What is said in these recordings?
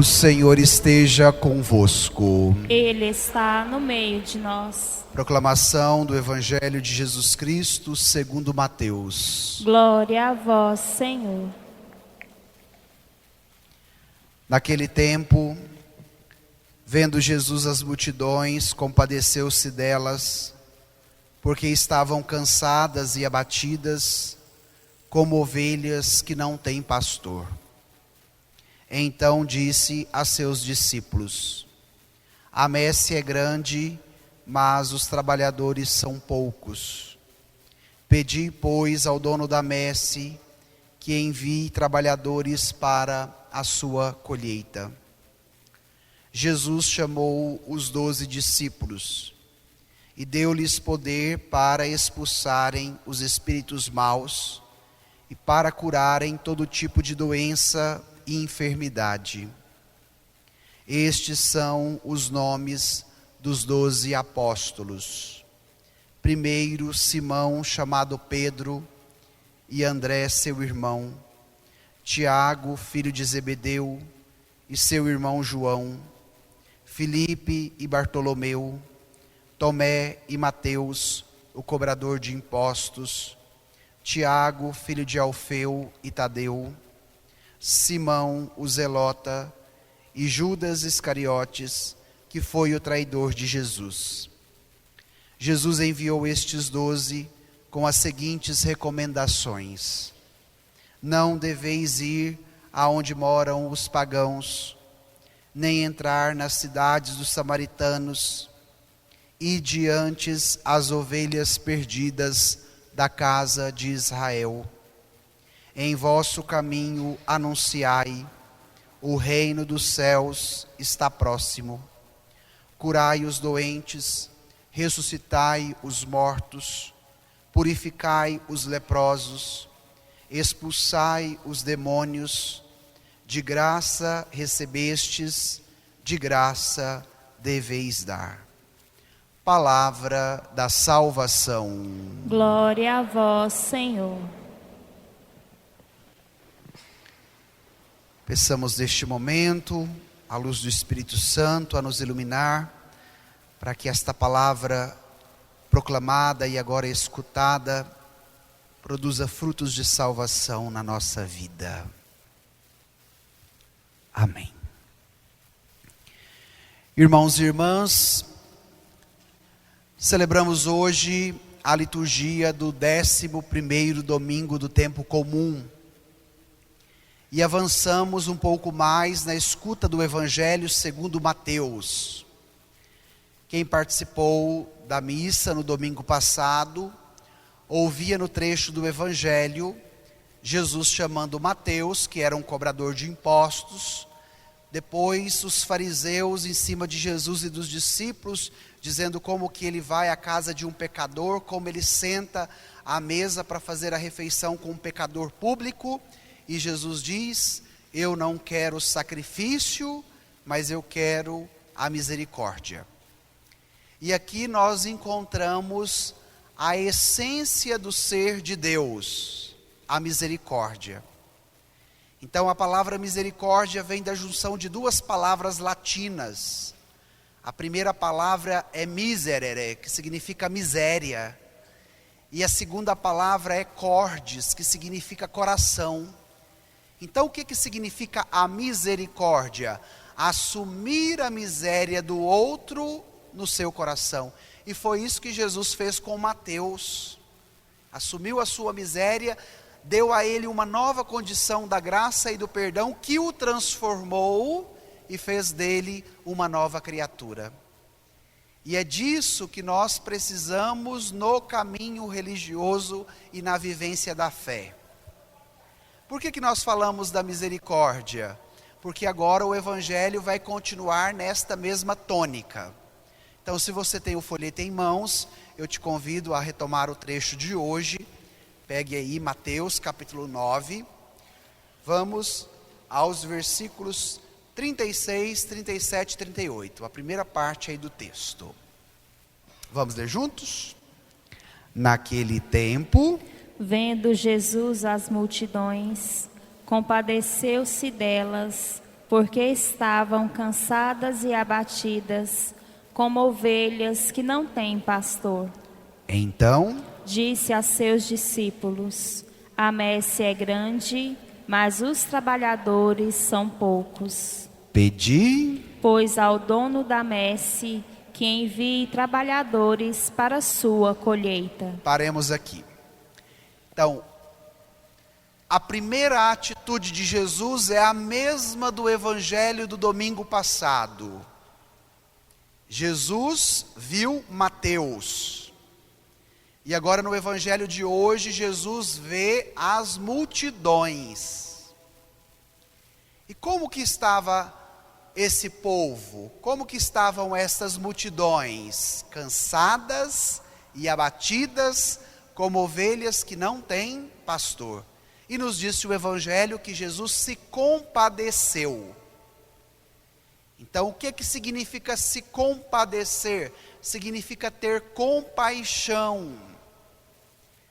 O Senhor esteja convosco. Ele está no meio de nós. Proclamação do Evangelho de Jesus Cristo segundo Mateus. Glória a vós, Senhor. Naquele tempo, vendo Jesus as multidões, compadeceu-se delas, porque estavam cansadas e abatidas, como ovelhas que não têm pastor. Então disse a seus discípulos: a messe é grande, mas os trabalhadores são poucos. Pedi, pois, ao dono da messe que envie trabalhadores para a sua colheita. Jesus chamou os 12 discípulos e deu-lhes poder para expulsarem os espíritos maus e para curarem todo tipo de doença e enfermidade. Estes são os nomes dos 12 apóstolos. Primeiro, Simão, chamado Pedro, e André, seu irmão, Tiago, filho de Zebedeu, e seu irmão João, Filipe e Bartolomeu, Tomé e Mateus, o cobrador de impostos, Tiago, filho de Alfeu e Tadeu, Simão, o zelota, e Judas Iscariotes, que foi o traidor de Jesus. Jesus enviou estes 12 com as seguintes recomendações: não deveis ir aonde moram os pagãos, nem entrar nas cidades dos samaritanos, ide antes as ovelhas perdidas da casa de Israel. Em vosso caminho anunciai: o reino dos céus está próximo. Curai os doentes, ressuscitai os mortos, purificai os leprosos, expulsai os demônios. De graça recebestes, de graça deveis dar. Palavra da salvação. Glória a vós, Senhor. Peçamos neste momento a luz do Espírito Santo a nos iluminar, para que esta palavra proclamada e agora escutada produza frutos de salvação na nossa vida. Amém. Irmãos e irmãs, celebramos hoje a liturgia do 11º domingo do tempo comum. E avançamos um pouco mais na escuta do Evangelho segundo Mateus. Quem participou da missa no domingo passado, ouvia no trecho do Evangelho, Jesus chamando Mateus, que era um cobrador de impostos, depois os fariseus em cima de Jesus e dos discípulos, dizendo como que ele vai à casa de um pecador, como ele senta à mesa para fazer a refeição com um pecador público. E Jesus diz: eu não quero sacrifício, mas eu quero a misericórdia. E aqui nós encontramos a essência do ser de Deus, a misericórdia. Então a palavra misericórdia vem da junção de duas palavras latinas. A primeira palavra é miserere, que significa miséria. E a segunda palavra é cordis, que significa coração. Então o que significa a misericórdia? Assumir a miséria do outro no seu coração. E foi isso que Jesus fez com Mateus. Assumiu a sua miséria, deu a ele uma nova condição da graça e do perdão, que o transformou e fez dele uma nova criatura. E é disso que nós precisamos no caminho religioso e na vivência da fé. Por que nós falamos da misericórdia? Porque agora o Evangelho vai continuar nesta mesma tônica. Então, se você tem o folheto em mãos, eu te convido a retomar o trecho de hoje. Pegue aí Mateus capítulo 9. Vamos aos versículos 36, 37 e 38. A primeira parte aí do texto. Vamos ler juntos? Naquele tempo, Vendo Jesus as multidões, compadeceu-se delas, porque estavam cansadas e abatidas, como ovelhas que não têm pastor. Então, Disse a seus discípulos: a messe é grande, mas os trabalhadores são poucos. pedi, Pois ao dono da messe que envie trabalhadores para a sua colheita. paremos aqui. Então, a primeira atitude de Jesus é a mesma do evangelho do domingo passado. Jesus viu Mateus. E agora no evangelho de hoje, Jesus vê as multidões. E como que estava esse povo? Como que estavam essas multidões? Cansadas e abatidas, como ovelhas que não têm pastor. E nos disse o evangelho que Jesus se compadeceu. Então, o que significa se compadecer? Significa ter compaixão.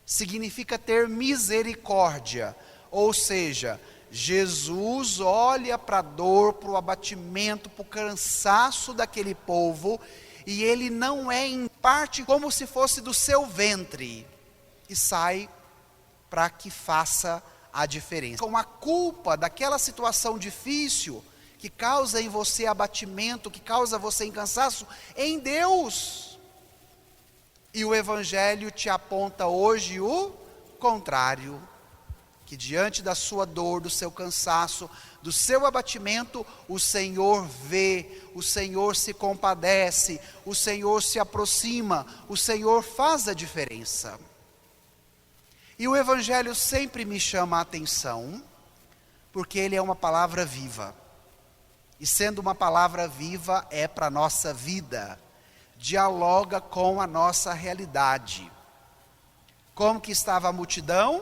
Significa ter misericórdia. Ou seja, Jesus olha para a dor, para o abatimento, para o cansaço daquele povo, e ele não é em parte como se fosse do seu ventre, e sai para que faça a diferença. Com a culpa daquela situação difícil, que causa em você abatimento, que causa você em cansaço, em Deus. E o Evangelho te aponta hoje o contrário, que diante da sua dor, do seu cansaço, do seu abatimento, o Senhor vê, o Senhor se compadece, o Senhor se aproxima, o Senhor faz a diferença. E o Evangelho sempre me chama a atenção, porque ele é uma palavra viva. E sendo uma palavra viva, é para a nossa vida. Dialoga com a nossa realidade. Como que estava a multidão?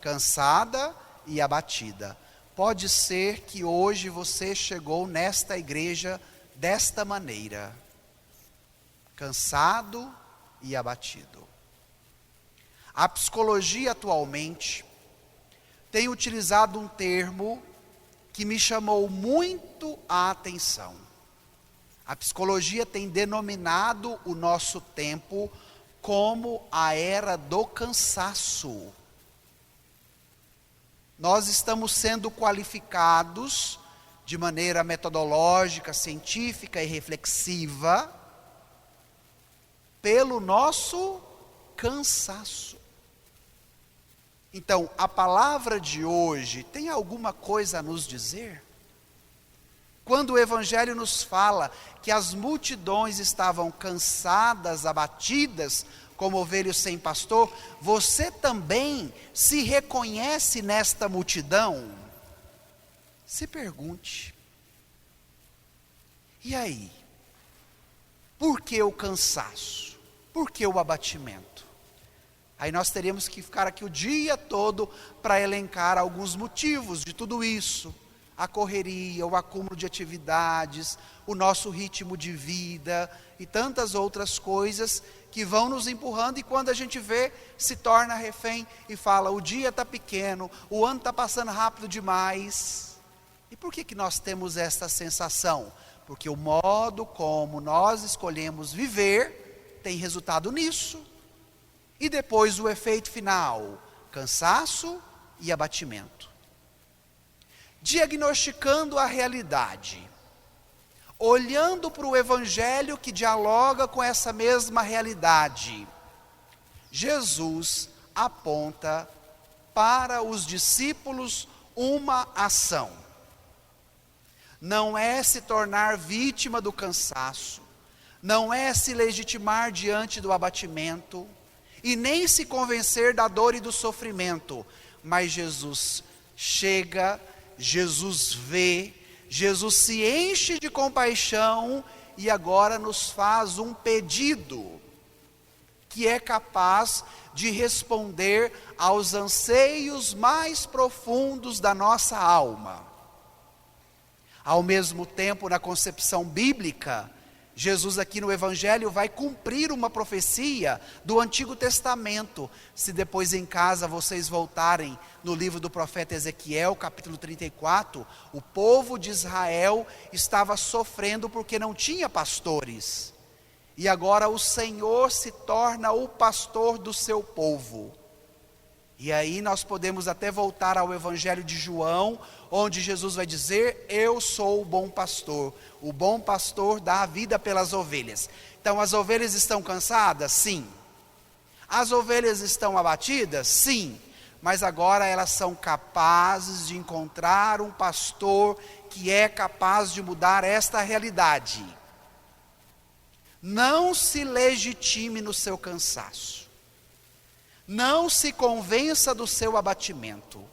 Cansada e abatida. Pode ser que hoje você chegou nesta igreja desta maneira. Cansado e abatido. A psicologia atualmente tem utilizado um termo que me chamou muito a atenção. A psicologia tem denominado o nosso tempo como a era do cansaço. Nós estamos sendo qualificados de maneira metodológica, científica e reflexiva pelo nosso cansaço. Então, a palavra de hoje tem alguma coisa a nos dizer? Quando o Evangelho nos fala que as multidões estavam cansadas, abatidas, como ovelhas sem pastor, você também se reconhece nesta multidão? Se pergunte. E aí? Por que o cansaço? Por que o abatimento? Aí nós teríamos que ficar aqui o dia todo para elencar alguns motivos de tudo isso. A correria, o acúmulo de atividades, o nosso ritmo de vida e tantas outras coisas que vão nos empurrando, e quando a gente vê, se torna refém e fala: o dia está pequeno, o ano está passando rápido demais. E por que nós temos essa sensação? Porque o modo como nós escolhemos viver tem resultado nisso. E depois o efeito final: cansaço e abatimento. Diagnosticando a realidade, olhando para o Evangelho que dialoga com essa mesma realidade, Jesus aponta para os discípulos uma ação. Não é se tornar vítima do cansaço, não é se legitimar diante do abatimento, e nem se convencer da dor e do sofrimento, mas Jesus chega, Jesus vê, Jesus se enche de compaixão e agora nos faz um pedido que é capaz de responder aos anseios mais profundos da nossa alma. Ao mesmo tempo, na concepção bíblica, Jesus aqui no Evangelho vai cumprir uma profecia do Antigo Testamento. Se depois em casa vocês voltarem no livro do profeta Ezequiel, capítulo 34, o povo de Israel estava sofrendo porque não tinha pastores. E agora o Senhor se torna o pastor do seu povo. E aí nós podemos até voltar ao Evangelho de João, onde Jesus vai dizer: eu sou o bom pastor dá a vida pelas ovelhas. Então as ovelhas estão cansadas? Sim. As ovelhas estão abatidas? Sim. Mas agora elas são capazes de encontrar um pastor que é capaz de mudar esta realidade. Não se legitime no seu cansaço. Não se convença do seu abatimento,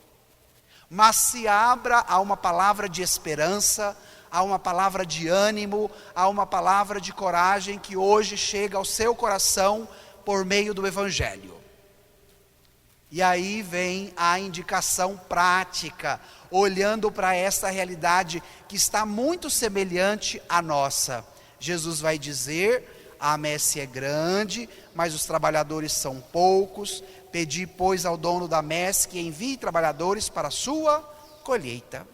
mas se abra a uma palavra de esperança, a uma palavra de ânimo, a uma palavra de coragem que hoje chega ao seu coração por meio do Evangelho. E aí vem a indicação prática, olhando para esta realidade que está muito semelhante à nossa. Jesus vai dizer: a messe é grande, mas os trabalhadores são poucos. Pedi, pois, ao dono da messe que envie trabalhadores para a sua colheita.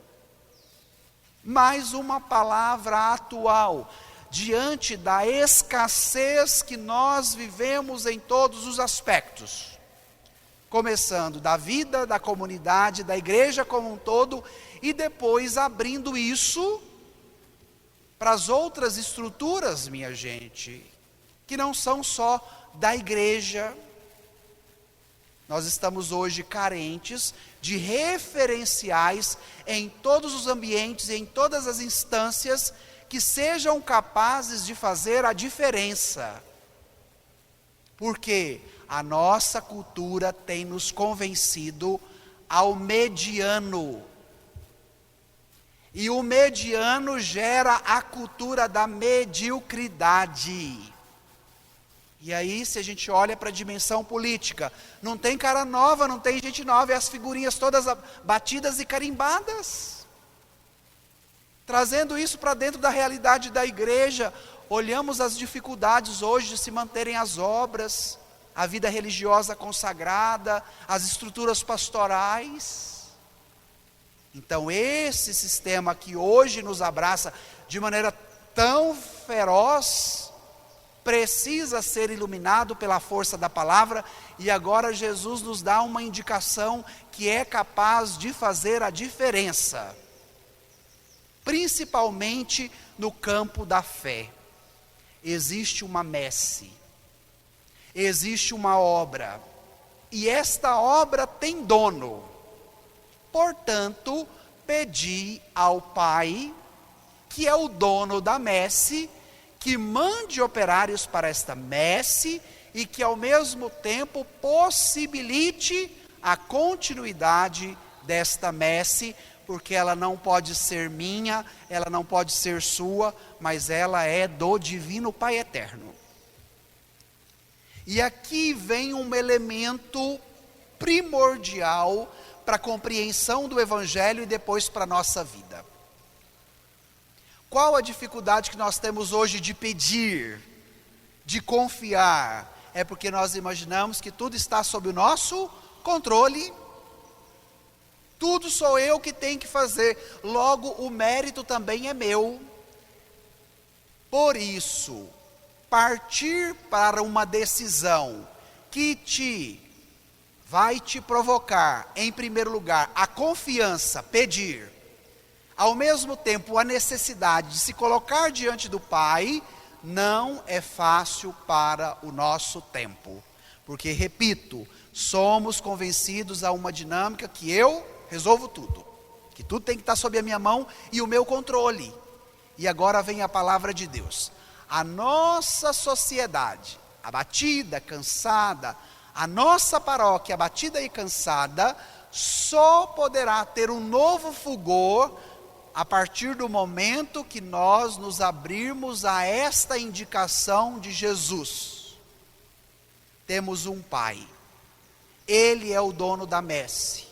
Mais uma palavra atual, diante da escassez que nós vivemos em todos os aspectos. Começando da vida, da comunidade, da igreja como um todo, e depois abrindo isso para as outras estruturas, minha gente, que não são só da igreja. Nós estamos hoje carentes de referenciais em todos os ambientes, em todas as instâncias, que sejam capazes de fazer a diferença. Porque a nossa cultura tem nos convencido ao mediano. E o mediano gera a cultura da mediocridade. E aí, se a gente olha para a dimensão política, não tem cara nova, não tem gente nova, e as figurinhas todas batidas e carimbadas. Trazendo isso para dentro da realidade da igreja, olhamos as dificuldades hoje de se manterem as obras, a vida religiosa consagrada, as estruturas pastorais. Então esse sistema que hoje nos abraça de maneira tão feroz, precisa ser iluminado pela força da palavra, e agora Jesus nos dá uma indicação que é capaz de fazer a diferença, principalmente no campo da fé. Existe uma messe, existe uma obra, e esta obra tem dono. Portanto, pedi ao Pai, que é o dono da messe, que mande operários para esta messe e que ao mesmo tempo possibilite a continuidade desta messe, porque ela não pode ser minha, ela não pode ser sua, mas ela é do Divino Pai Eterno. E aqui vem um elemento primordial para a compreensão do Evangelho e depois para a nossa vida. Qual a dificuldade que nós temos hoje de pedir, de confiar? É porque nós imaginamos que tudo está sob o nosso controle. Tudo sou eu que tenho que fazer, logo o mérito também é meu. Por isso, partir para uma decisão que vai te provocar, em primeiro lugar, a confiança, pedir, ao mesmo tempo a necessidade de se colocar diante do Pai, não é fácil para o nosso tempo. Porque, repito, somos convencidos a uma dinâmica que eu resolvo tudo, que tudo tem que estar sob a minha mão e o meu controle. E agora vem a palavra de Deus. A nossa sociedade, abatida, cansada, a nossa paróquia abatida e cansada, só poderá ter um novo fulgor a partir do momento que nós nos abrirmos a esta indicação de Jesus. Temos um Pai, Ele é o dono da messe.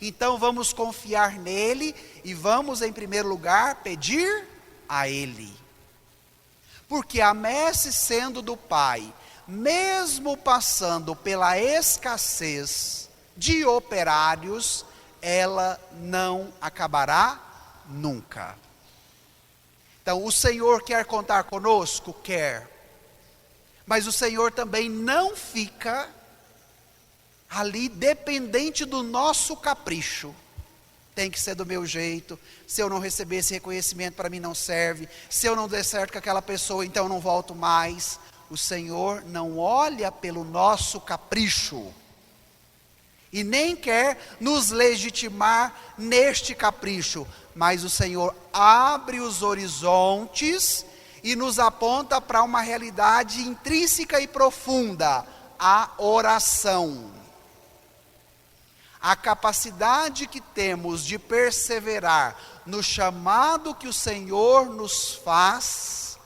Então vamos confiar nele e vamos, em primeiro lugar, pedir a Ele. Porque a messe sendo do Pai, mesmo passando pela escassez de operários, ela não acabará nunca. Então, o Senhor quer contar conosco? Quer. Mas o Senhor também não fica ali dependente do nosso capricho. Tem que ser do meu jeito. Se eu não receber esse reconhecimento, para mim não serve. Se eu não der certo com aquela pessoa, então eu não volto mais. O Senhor não olha pelo nosso capricho. E nem quer nos legitimar neste capricho. Mas o Senhor abre os horizontes e nos aponta para uma realidade intrínseca e profunda: a oração. A capacidade que temos de perseverar no chamado que o Senhor nos faz,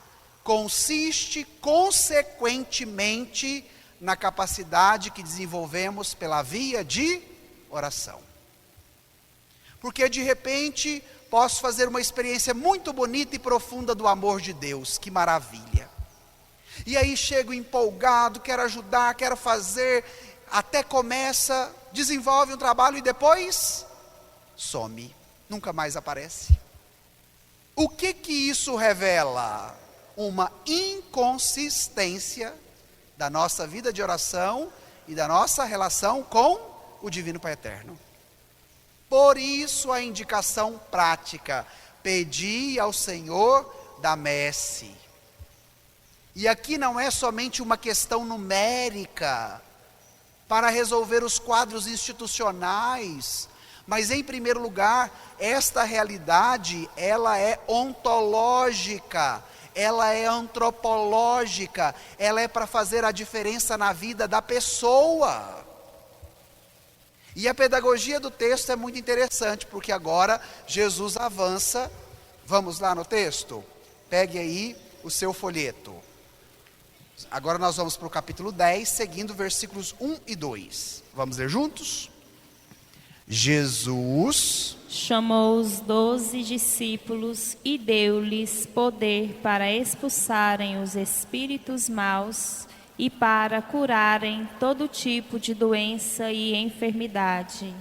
consiste consequentemente na capacidade que desenvolvemos pela via de oração. Porque de repente posso fazer uma experiência muito bonita e profunda do amor de Deus, que maravilha. E aí chego empolgado, quero ajudar, quero fazer, até começa, desenvolve um trabalho e depois some, nunca mais aparece. O que isso revela? Uma inconsistência da nossa vida de oração e da nossa relação com o Divino Pai Eterno. Por isso a indicação prática: pedi ao Senhor da messe. E aqui não é somente uma questão numérica para resolver os quadros institucionais, mas em primeiro lugar, esta realidade, ela é ontológica, ela é antropológica, ela é para fazer a diferença na vida da pessoa. E a pedagogia do texto é muito interessante, porque agora Jesus avança. Vamos lá no texto? Pegue aí o seu folheto. Agora nós vamos para o capítulo 10, seguindo versículos 1 e 2. Vamos ler juntos? Jesus chamou os 12 discípulos e deu-lhes poder para expulsarem os espíritos maus e para curarem todo tipo de doença e enfermidade.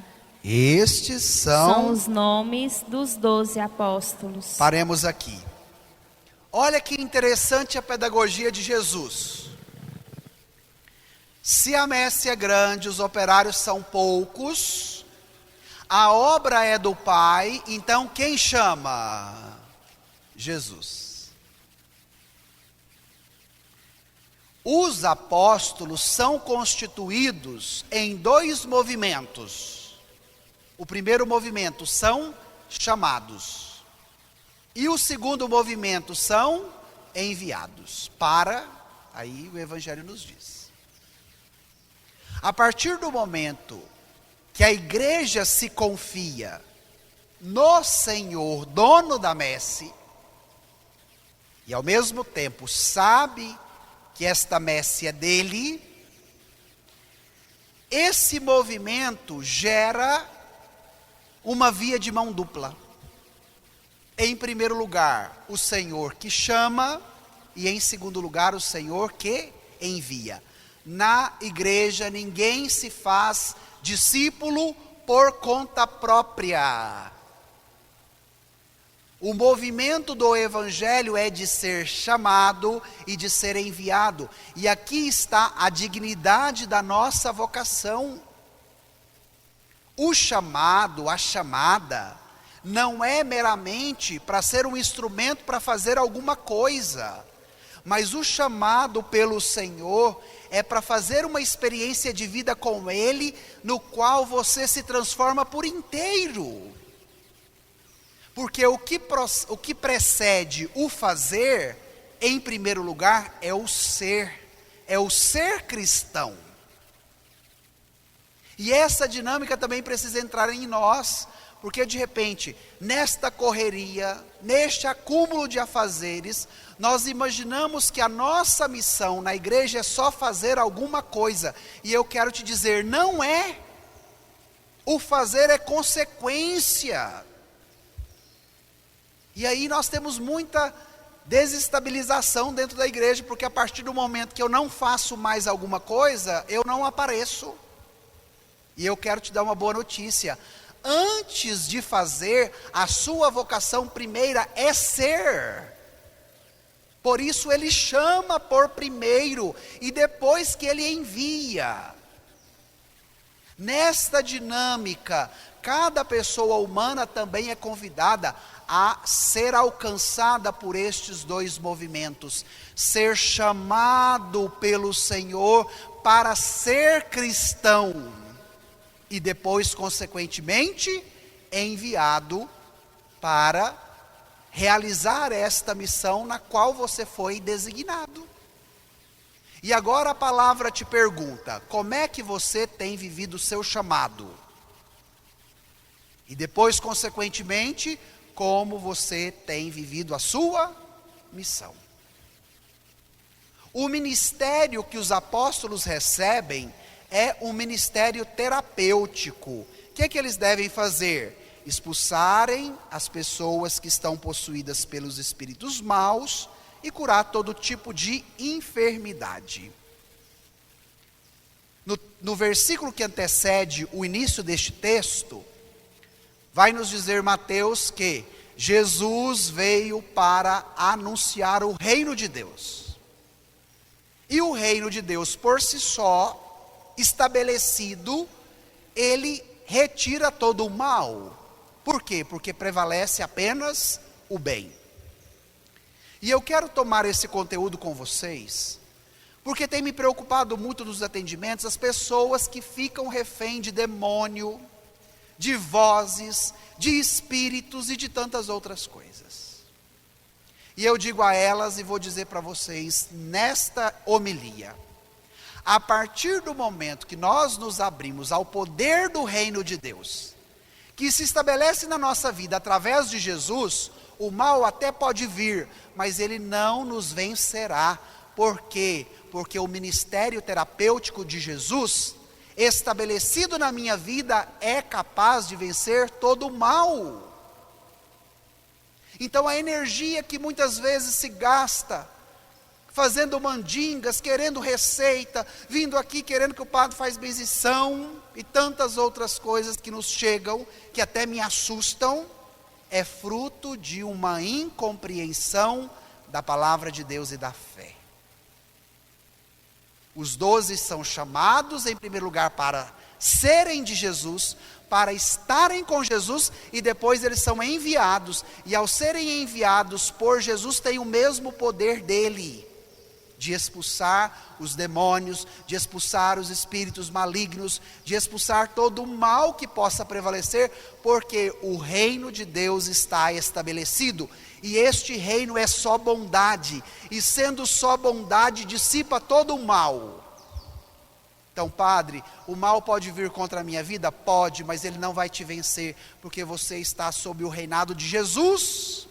Estes são os nomes dos 12 apóstolos. Paremos aqui. Olha que interessante a pedagogia de Jesus. Se a messe é grande, os operários são poucos, a obra é do Pai, então quem chama? Jesus. Os apóstolos são constituídos em dois movimentos. O primeiro movimento são chamados. E o segundo movimento são enviados. Aí o Evangelho nos diz. A partir do momento que a igreja se confia no Senhor, dono da messe, e ao mesmo tempo sabe que esta messe é dele, esse movimento gera uma via de mão dupla. Em primeiro lugar, o Senhor que chama, e em segundo lugar, o Senhor que envia. Na igreja, ninguém se faz discípulo por conta própria. O movimento do Evangelho é de ser chamado e de ser enviado. E aqui está a dignidade da nossa vocação. O chamado, a chamada, não é meramente para ser um instrumento para fazer alguma coisa. Mas o chamado pelo Senhor é para fazer uma experiência de vida com Ele, no qual você se transforma por inteiro. Porque o que precede o fazer, em primeiro lugar, é o ser cristão. E essa dinâmica também precisa entrar em nós, porque de repente, nesta correria, neste acúmulo de afazeres, nós imaginamos que a nossa missão na igreja é só fazer alguma coisa. E eu quero te dizer, não é. O fazer é consequência. E aí nós temos muita desestabilização dentro da igreja, porque a partir do momento que eu não faço mais alguma coisa, eu não apareço. E eu quero te dar uma boa notícia: antes de fazer, a sua vocação primeira é ser. Por isso ele chama por primeiro e depois que ele envia. Nesta dinâmica, cada pessoa humana também é convidada a ser alcançada por estes dois movimentos, ser chamado pelo Senhor para ser cristão e depois, consequentemente, enviado para realizar esta missão na qual você foi designado. E agora a palavra te pergunta: como é que você tem vivido o seu chamado? E depois, consequentemente, como você tem vivido a sua missão. O ministério que os apóstolos recebem é um ministério terapêutico. O que é que eles devem fazer? Expulsarem as pessoas que estão possuídas pelos espíritos maus e curar todo tipo de enfermidade. No versículo que antecede o início deste texto, vai nos dizer Mateus que Jesus veio para anunciar o reino de Deus. E o reino de Deus por si só, estabelecido, ele retira todo o mal. Por quê? Porque prevalece apenas o bem. E eu quero tomar esse conteúdo com vocês, porque tem me preocupado muito nos atendimentos as pessoas que ficam refém de demônio, de vozes, de espíritos e de tantas outras coisas. E eu digo a elas e vou dizer para vocês nesta homilia: a partir do momento que nós nos abrimos ao poder do reino de Deus, que se estabelece na nossa vida através de Jesus, o mal até pode vir, mas ele não nos vencerá. Por quê? Porque o ministério terapêutico de Jesus, estabelecido na minha vida, é capaz de vencer todo o mal. Então a energia que muitas vezes se gasta fazendo mandingas, querendo receita, vindo aqui querendo que o padre faz benzição e tantas outras coisas que nos chegam, que até me assustam, é fruto de uma incompreensão da palavra de Deus e da fé. Os 12 são chamados, em primeiro lugar, para serem de Jesus, para estarem com Jesus, e depois eles são enviados. E ao serem enviados por Jesus, têm o mesmo poder dele, de expulsar os demônios, de expulsar os espíritos malignos, de expulsar todo o mal que possa prevalecer, porque o reino de Deus está estabelecido. E este reino é só bondade, e sendo só bondade, dissipa todo o mal. Então, padre, o mal pode vir contra a minha vida? Pode, mas ele não vai te vencer, porque você está sob o reinado de Jesus.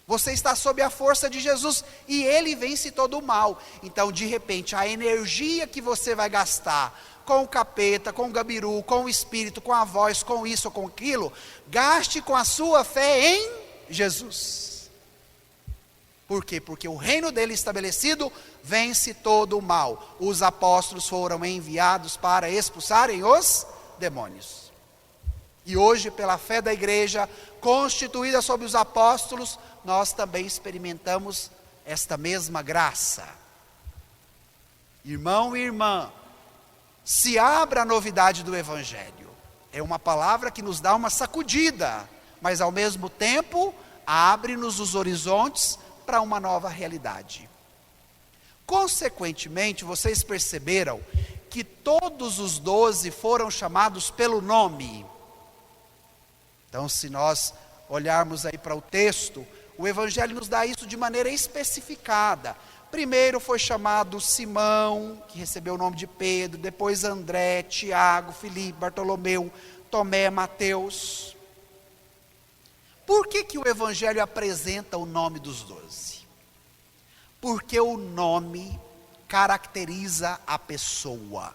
Você está sob a força de Jesus, e ele vence todo o mal. Então, de repente, a energia que você vai gastar com o capeta, com o gabiru, com o espírito, com a voz, com isso ou com aquilo, gaste com a sua fé em Jesus. Por quê? Porque o reino dele estabelecido vence todo o mal. Os apóstolos foram enviados para expulsarem os demônios. E hoje, pela fé da igreja, constituída sob os apóstolos, nós também experimentamos esta mesma graça. Irmão e irmã, se abra a novidade do Evangelho. É uma palavra que nos dá uma sacudida, mas ao mesmo tempo abre-nos os horizontes para uma nova realidade. Consequentemente, vocês perceberam que todos os 12 foram chamados pelo nome. Então, se nós olharmos aí para o texto, o Evangelho nos dá isso de maneira especificada. Primeiro foi chamado Simão, que recebeu o nome de Pedro, depois André, Tiago, Filipe, Bartolomeu, Tomé, Mateus. Por que o Evangelho apresenta o nome dos 12? Porque o nome caracteriza a pessoa.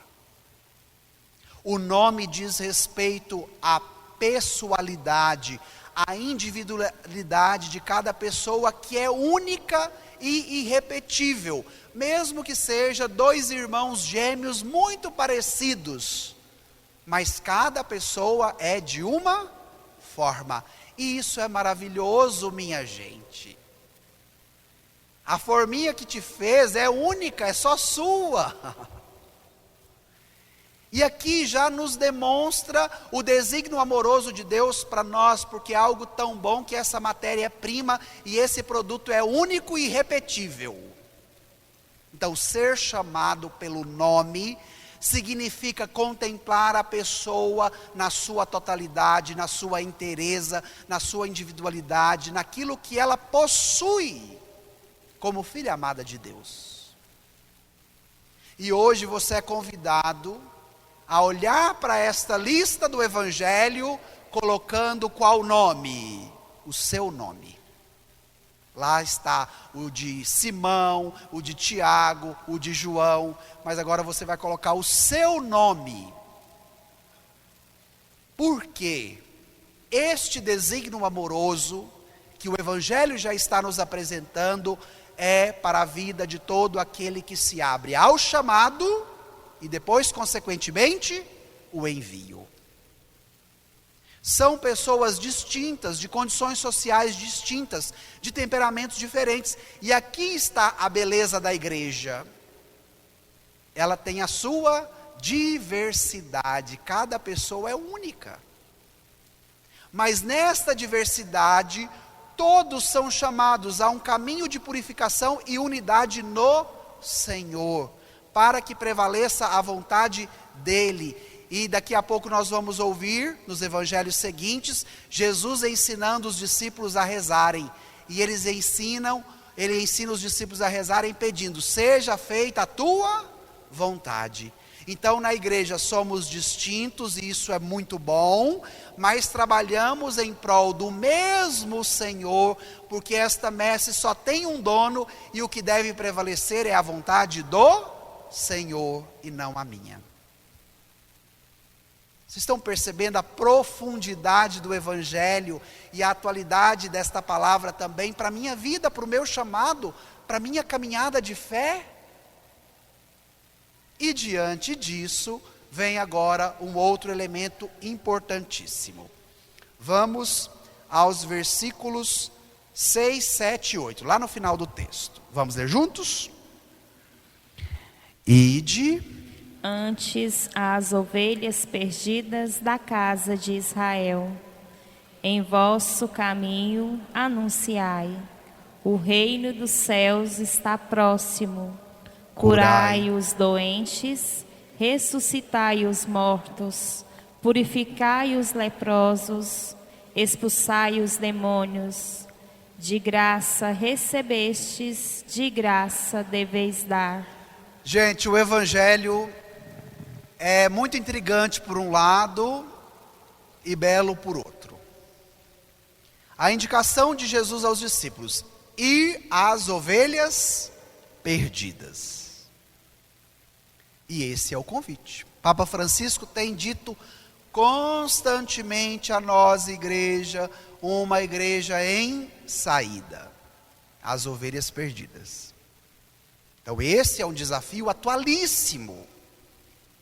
O nome diz respeito à pessoalidade, a individualidade de cada pessoa, que é única e irrepetível, mesmo que seja dois irmãos gêmeos muito parecidos, mas cada pessoa é de uma forma, e isso é maravilhoso, minha gente. A forminha que te fez é única, é só sua. E aqui já nos demonstra o desígnio amoroso de Deus para nós, porque é algo tão bom que essa matéria-prima e esse produto é único e irrepetível. Então, ser chamado pelo nome significa contemplar a pessoa na sua totalidade, na sua inteireza, na sua individualidade, naquilo que ela possui como filha amada de Deus. E hoje você é convidado a olhar para esta lista do Evangelho, colocando qual nome? O seu nome. Lá está o de Simão, o de Tiago, o de João, mas agora você vai colocar o seu nome. Porque este desígnio amoroso, que o Evangelho já está nos apresentando, é para a vida de todo aquele que se abre ao chamado e depois, consequentemente, o envio. São pessoas distintas, de condições sociais distintas, de temperamentos diferentes. E aqui está a beleza da igreja. Ela tem a sua diversidade, cada pessoa é única. Mas nesta diversidade, todos são chamados a um caminho de purificação e unidade no Senhor, para que prevaleça a vontade dEle. E daqui a pouco nós vamos ouvir, nos evangelhos seguintes, Jesus ensinando os discípulos a rezarem. E ele ensina os discípulos a rezarem pedindo: seja feita a tua vontade. Então na igreja somos distintos e isso é muito bom, mas trabalhamos em prol do mesmo Senhor, porque esta messe só tem um dono e o que deve prevalecer é a vontade do Senhor e não a minha. Vocês estão percebendo a profundidade do Evangelho e a atualidade desta palavra também para a minha vida, para o meu chamado, para a minha caminhada de fé? E diante disso, vem agora um outro elemento importantíssimo. Vamos aos versículos 6, 7 e 8, lá no final do texto. Vamos ler juntos? Ide antes às ovelhas perdidas da casa de Israel. Em vosso caminho anunciai: o reino dos céus está próximo. Curai os doentes, ressuscitai os mortos, purificai os leprosos, expulsai os demônios. De graça recebestes, de graça deveis dar. Gente, o Evangelho é muito intrigante por um lado e belo por outro. A indicação de Jesus aos discípulos: ir às ovelhas perdidas. E esse é o convite. Papa Francisco tem dito constantemente a nós, igreja, uma igreja em saída, as ovelhas perdidas. Então esse é um desafio atualíssimo.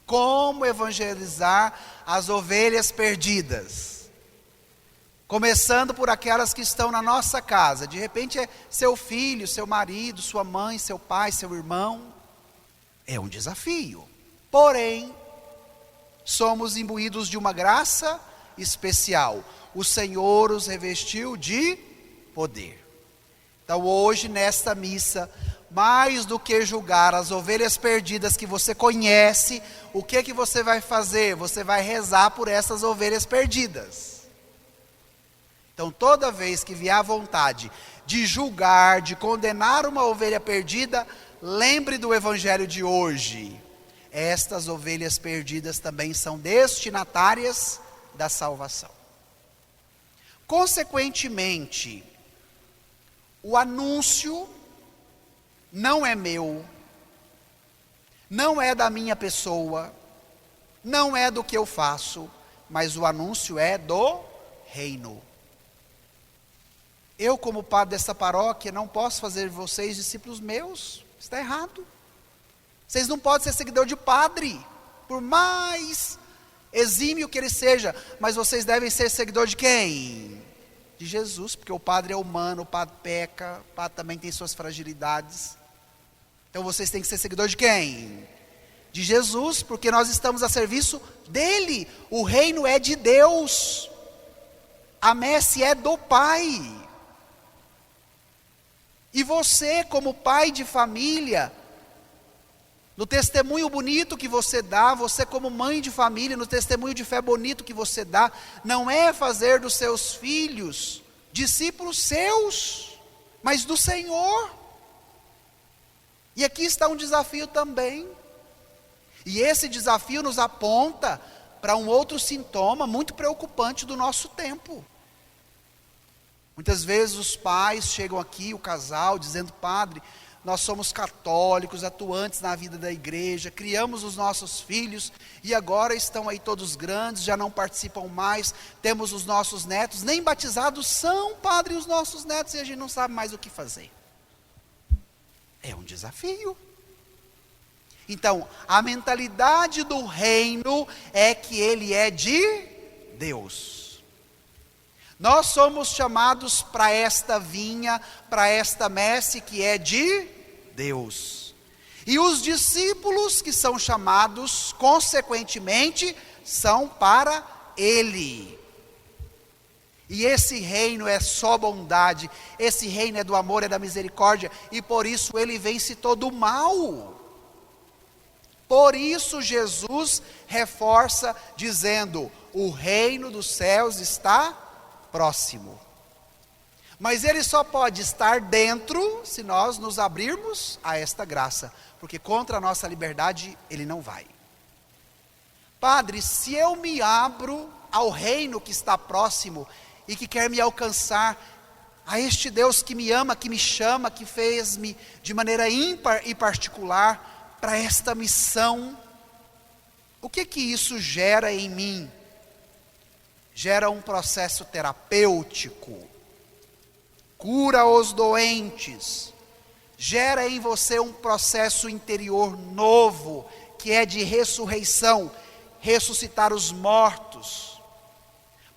Como evangelizar as ovelhas perdidas? Começando por aquelas que estão na nossa casa. De repente é seu filho, seu marido, sua mãe, seu pai, seu irmão. É um desafio. Porém, somos imbuídos de uma graça especial. O Senhor os revestiu de poder. Então hoje nesta missa, mais do que julgar as ovelhas perdidas que você conhece, o que você vai fazer? Você vai rezar por essas ovelhas perdidas. Então toda vez que vier a vontade de julgar, de condenar uma ovelha perdida, lembre do Evangelho de hoje. Estas ovelhas perdidas também são destinatárias da salvação. Consequentemente, o anúncio não é meu, não é da minha pessoa, não é do que eu faço, mas o anúncio é do reino. Eu, como padre dessa paróquia, não posso fazer vocês discípulos meus. Está errado. Vocês não podem ser seguidor de padre, por mais exímio que ele seja, mas vocês devem ser seguidor de quem? De Jesus, porque o padre é humano, o padre peca, o padre também tem suas fragilidades. Então vocês têm que ser seguidor de quem? De Jesus, porque nós estamos a serviço dele. O reino é de Deus, a messe é do Pai. E você, como pai de família, no testemunho bonito que você dá, você como mãe de família, no testemunho de fé bonito que você dá, não é fazer dos seus filhos discípulos seus, mas do Senhor. E aqui está um desafio também. E esse desafio nos aponta para um outro sintoma muito preocupante do nosso tempo. Muitas vezes os pais chegam aqui, o casal, dizendo: padre, nós somos católicos, atuantes na vida da igreja, criamos os nossos filhos e agora estão aí todos grandes, já não participam mais, temos os nossos netos, nem batizados são, padre, os nossos netos, e a gente não sabe mais o que fazer. É um desafio. Então, a mentalidade do reino é que ele é de Deus. Nós somos chamados para esta vinha, para esta messe que é de Deus. E os discípulos que são chamados, consequentemente, são para Ele. E esse reino é só bondade, esse reino é do amor, é da misericórdia, e por isso ele vence todo o mal. Por isso Jesus reforça dizendo: o reino dos céus está próximo. Mas ele só pode estar dentro se nós nos abrirmos a esta graça, porque contra a nossa liberdade ele não vai. Padre, se eu me abro ao reino que está próximo e que quer me alcançar, a este Deus que me ama, que me chama, que fez-me de maneira ímpar e particular para esta missão, o que isso gera em mim? Gera um processo terapêutico, cura os doentes, gera em você um processo interior novo, que é de ressurreição, ressuscitar os mortos,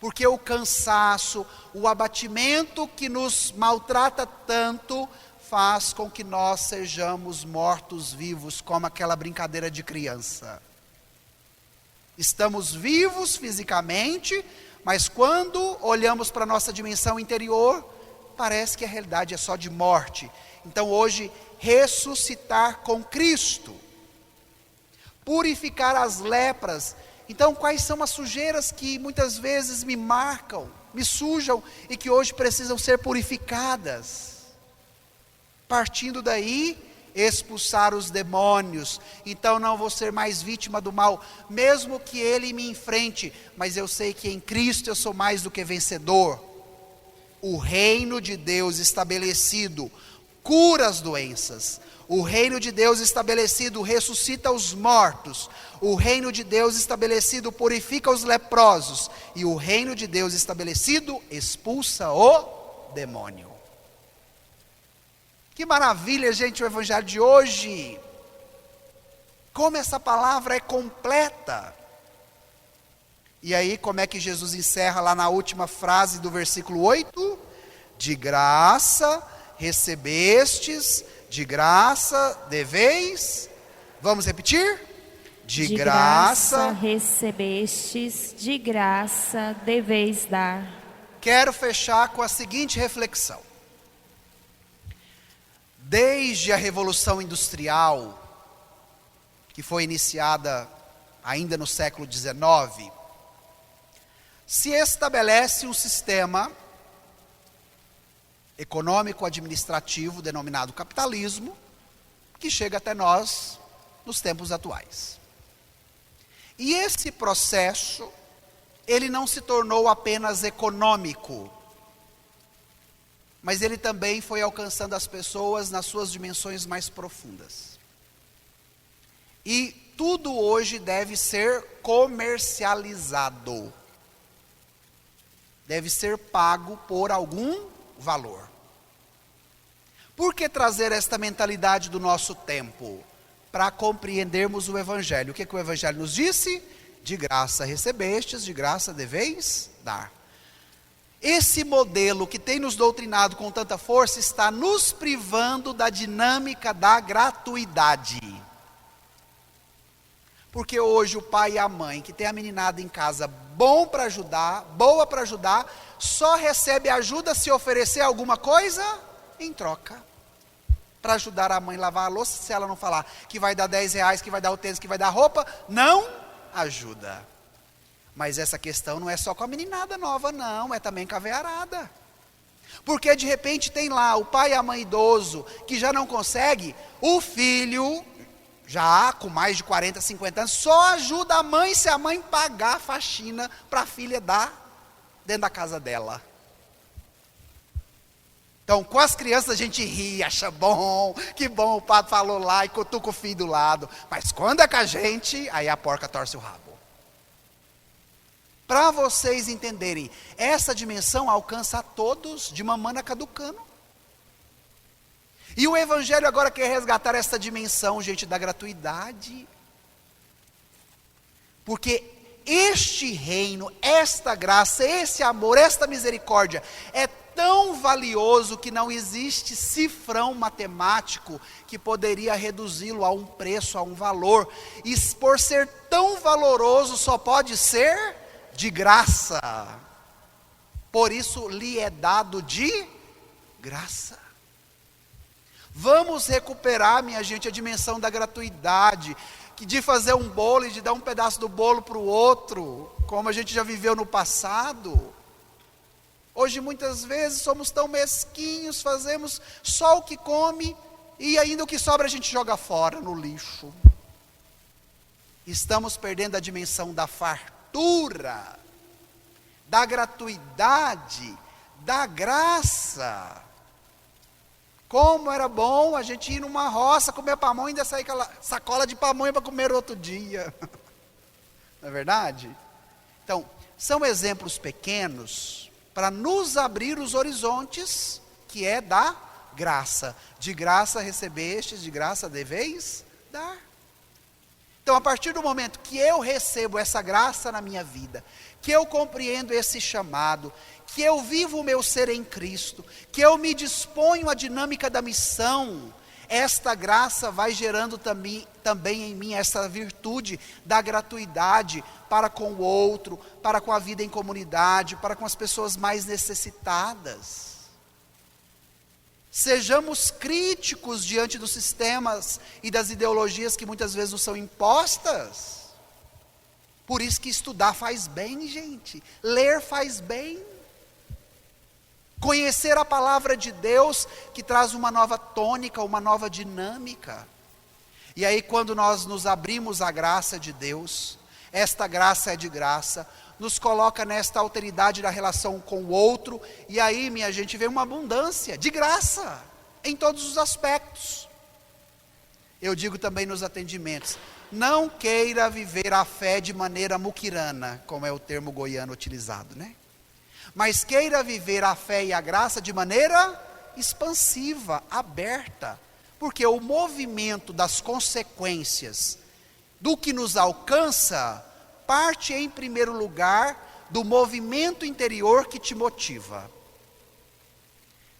porque o cansaço, o abatimento que nos maltrata tanto, faz com que nós sejamos mortos-vivos, como aquela brincadeira de criança. Estamos vivos fisicamente, mas quando olhamos para a nossa dimensão interior, parece que a realidade é só de morte. Então hoje, ressuscitar com Cristo, purificar as lepras. Então quais são as sujeiras que muitas vezes me marcam, me sujam e que hoje precisam ser purificadas? Partindo daí, expulsar os demônios. Então não vou ser mais vítima do mal, mesmo que ele me enfrente, mas eu sei que em Cristo eu sou mais do que vencedor. O reino de Deus estabelecido cura as doenças. O reino de Deus estabelecido ressuscita os mortos. O reino de Deus estabelecido purifica os leprosos. E o reino de Deus estabelecido expulsa o demônio. Que maravilha, gente, o evangelho de hoje. Como essa palavra é completa. E aí, como é que Jesus encerra lá na última frase do versículo 8? De graça recebestes, de graça deveis. Vamos repetir? De graça recebestes, de graça deveis dar. Quero fechar com a seguinte reflexão. Desde a Revolução Industrial, que foi iniciada ainda no século XIX, se estabelece um sistema econômico-administrativo denominado capitalismo, que chega até nós nos tempos atuais. E esse processo, ele não se tornou apenas econômico, mas ele também foi alcançando as pessoas nas suas dimensões mais profundas. E tudo hoje deve ser comercializado. deve ser pago por algum valor. Por que trazer esta mentalidade do nosso tempo? Para compreendermos o Evangelho. O que o Evangelho nos disse? De graça recebestes, de graça deveis dar. Esse modelo que tem nos doutrinado com tanta força está nos privando da dinâmica da gratuidade. Porque hoje o pai e a mãe que tem a meninada em casa boa para ajudar, só recebe ajuda se oferecer alguma coisa em troca. Para ajudar a mãe a lavar a louça, se ela não falar que vai dar 10 reais, que vai dar o tênis, que vai dar roupa, não ajuda. Mas essa questão não é só com a meninada nova, não, é também com a veiarada. Porque de repente tem lá o pai e a mãe idoso, que já não consegue, o filho, já com mais de 40, 50 anos, só ajuda a mãe se a mãe pagar a faxina para a filha dar dentro da casa dela. Então, com as crianças a gente ri, acha bom, que bom, o padre falou lá e cutuca o filho do lado. Mas quando é com a gente, aí a porca torce o rabo. Para vocês entenderem, essa dimensão alcança a todos de mamana caducando. E o Evangelho agora quer resgatar essa dimensão, gente, da gratuidade. Porque este reino, esta graça, esse amor, esta misericórdia é tão valioso que não existe cifrão matemático que poderia reduzi-lo a um preço, a um valor. E por ser tão valoroso, só pode ser de graça. Por isso lhe é dado de graça. Vamos recuperar, minha gente, a dimensão da gratuidade, que de fazer um bolo e de dar um pedaço do bolo para o outro, como a gente já viveu no passado. Hoje muitas vezes somos tão mesquinhos, fazemos só o que come e ainda o que sobra a gente joga fora no lixo. Estamos perdendo a dimensão da fartura, da gratuidade, da graça. Como era bom a gente ir numa roça, comer pamonha e ainda sair com aquela sacola de pamonha para comer outro dia. Não é verdade? Então, são exemplos pequenos para nos abrir os horizontes, que é da graça. De graça recebestes, de graça deveis dar. Então, a partir do momento que eu recebo essa graça na minha vida, que eu compreendo esse chamado, que eu vivo o meu ser em Cristo, que eu me disponho à dinâmica da missão, esta graça vai gerando também em mim essa virtude da gratuidade para com o outro, para com a vida em comunidade, para com as pessoas mais necessitadas. Sejamos críticos diante dos sistemas e das ideologias que muitas vezes nos são impostas. Por isso que estudar faz bem, gente. Ler faz bem. Conhecer a palavra de Deus, que traz uma nova tônica, uma nova dinâmica. E aí quando nós nos abrimos à graça de Deus, esta graça é de graça, nos coloca nesta alteridade da relação com o outro, e aí, minha gente, vem uma abundância de graça, em todos os aspectos. Eu digo também nos atendimentos, não queira viver a fé de maneira muquirana, como é o termo goiano utilizado, né? Mas queira viver a fé e a graça de maneira expansiva, aberta, porque o movimento das consequências do que nos alcança parte em primeiro lugar do movimento interior que te motiva.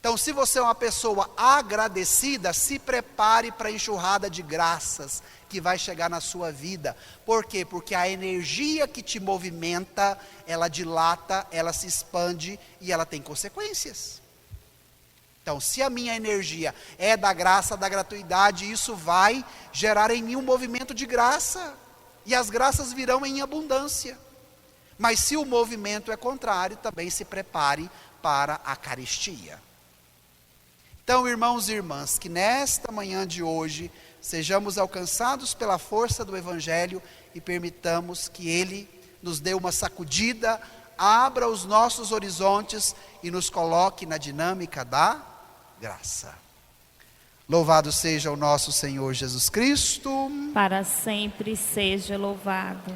Então, se você é uma pessoa agradecida, se prepare para a enxurrada de graças que vai chegar na sua vida. Por quê? Porque a energia que te movimenta, ela dilata, ela se expande e ela tem consequências. Então, se a minha energia é da graça, da gratuidade, isso vai gerar em mim um movimento de graça. E as graças virão em abundância. Mas se o movimento é contrário, também se prepare para a carestia. Então, irmãos e irmãs, que nesta manhã de hoje sejamos alcançados pela força do Evangelho e permitamos que Ele nos dê uma sacudida, abra os nossos horizontes e nos coloque na dinâmica da graça. Louvado seja o nosso Senhor Jesus Cristo. Para sempre seja louvado.